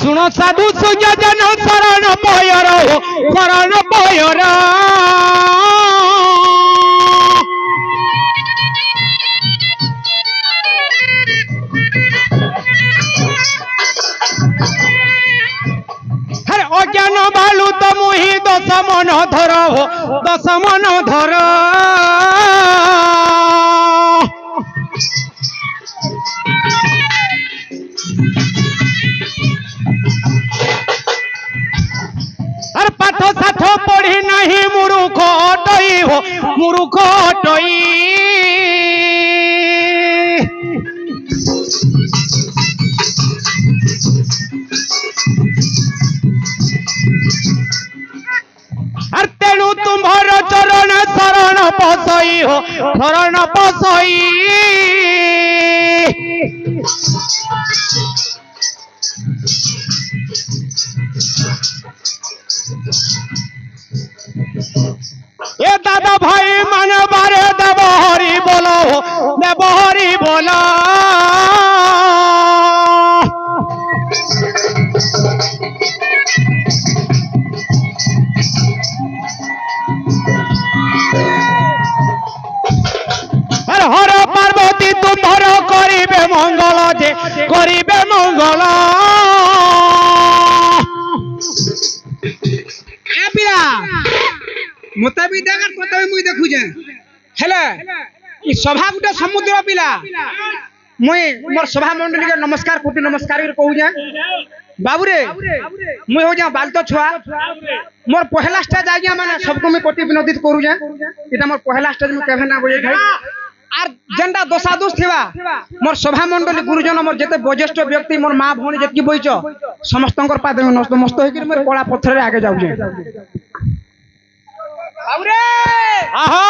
শুনো সাধু সুজন শরণ পয়র শরণ পয়র অজ্ঞান ভালু তো মুহি দশ মন ধর দশ মন ধর আর পাঠ সাঠ পড়ি নাহি মূর্খ অটই হো মূর্খ অটই আর তেণু তোমার চরণ শরণ পশই হো শরণ পশই এ দাদা ভাই মানে বারে দেব হরি বলো দেব হরি বলো হর পার্বতী তোমার করিবে মঙ্গল যে করিবে মঙ্গল মতে বি দেখার কথা মুই দেখুছে হেলে ই সভা গুটে সমুদ্র পিলা মুই মোর সভা মণ্ডলীকে নমস্কার কোটি নমস্কার কହୁছে বাবুরে মুই হো যা বালতো ছুয়া মোর পহেলা স্টেজ আজ্ঞা মানে সবকু মুই কোটি বিনোদিত করুছে এটা মোর পহেলা স্টেজ মু কেভে না বজে খাই আর যেনটা দোষাদোষ থিবা মোর সভা মণ্ডলী গুরুজন মোর যেতে বয়োজ্যেষ্ঠ ব্যক্তি মোর মা ভଉଣୀ যেতকি বইছ সমস্তঙ্কর পাদে নমস্ত হইকি মোর কলা পথরে আগে যাউছে বাবুরে আহা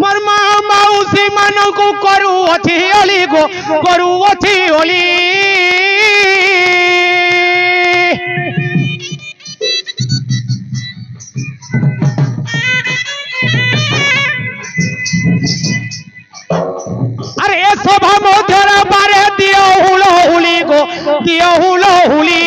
মোর মা মাউসী মানকু করু অছি অলি গো করু অছি অলি আরে এ সভা মধ্যের বারে দিও হুলো হুলি গো দিও হুলো হুলি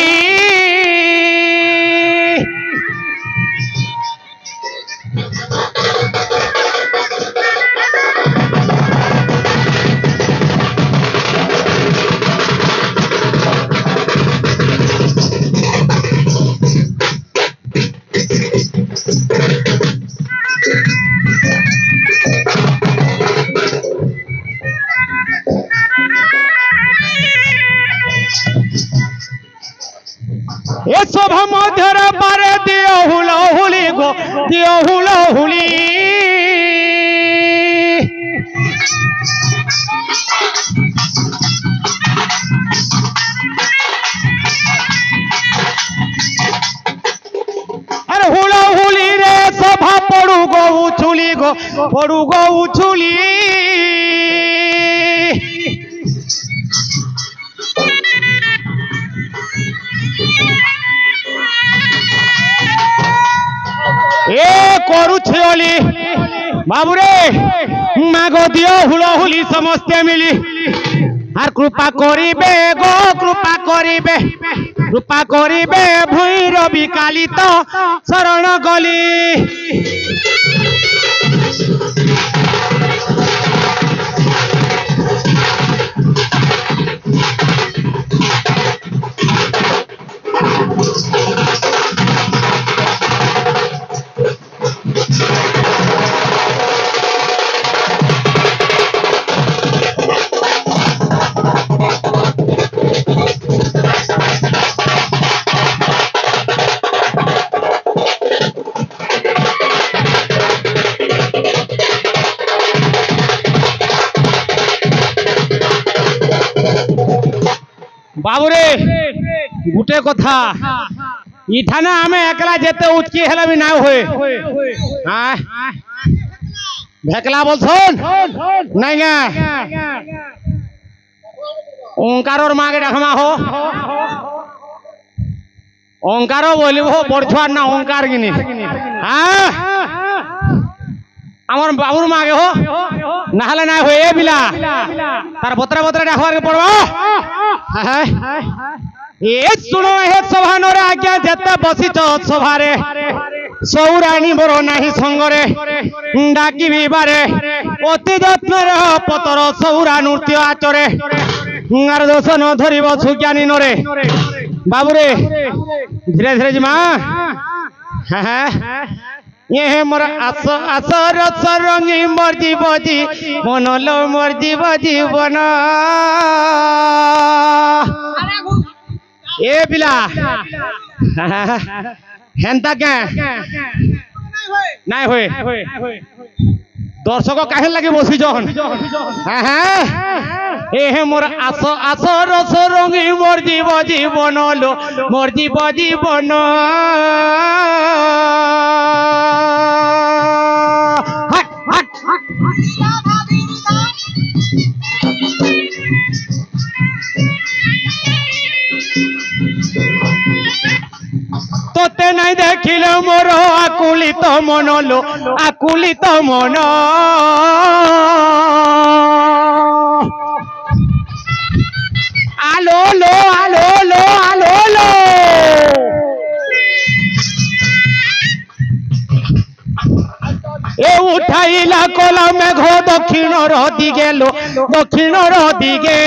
এ সভা মধ্যের বারে দিও হুলো হুলি গো দিও হুলো হুলি আরে হুলো হুলি রে সভা পড়ু গো উছুলি গো পড়ু গো উছুলি এ করুছে অলি বাবুরে মাগ দিও হুলো হুলি সমস্তে মিলি আর কৃপা করিবে গো কৃপা করিবে ভৈরবী কালী তো শরণ গলি বাবুরে গুটে কথা ইঠানে আমি একলা যেতে উচকি হেলে বি না হয়ে ভেকলা বলছন নাই গা ওঙ্কারর মাগে ডাকমা হো ওঙ্কারও বলিব বড় ছুয়ার না ওঙ্কার গিনি হ্যাঁ আমার বাবুর মা গে হো নাহলে নাই হয়ে বিলা তার বতরা বতরা ডাকবার পড়বা হ্যাঁ এ শুনো হে সভানরে আজ্ঞা যেতে বসিছ সভারে সৌরাণী বড় নাহি সঙ্গরে ডাকিবি বারে অতি যত্নরে পতর সৌরা নৃত্য আচরে আর দোষ ন ধরিব সুজ্ঞানী নরে বাবুরে ধীরে ধীরে জিমা হ্যাঁ ये मोर आस आस रस रंगी मोर जीव जी मन लो मोर जीव जीवन ए बिला हेंता क्या নাই হয়ে দর্শক কাহে লাগে বসি যখন হ্যাঁ এ হে মোর আস আস রস রঙি মোর জীব জীবন লো মোর জীব জীবন হাট হাট তোতে নাই দেখিলে মোর আকুলিত মন লো আকুলিত মন আলো লো আলো লো আলো লো এ উঠাইলা কলা মেঘ দক্ষিণর দিকে লো দক্ষিণর দিকে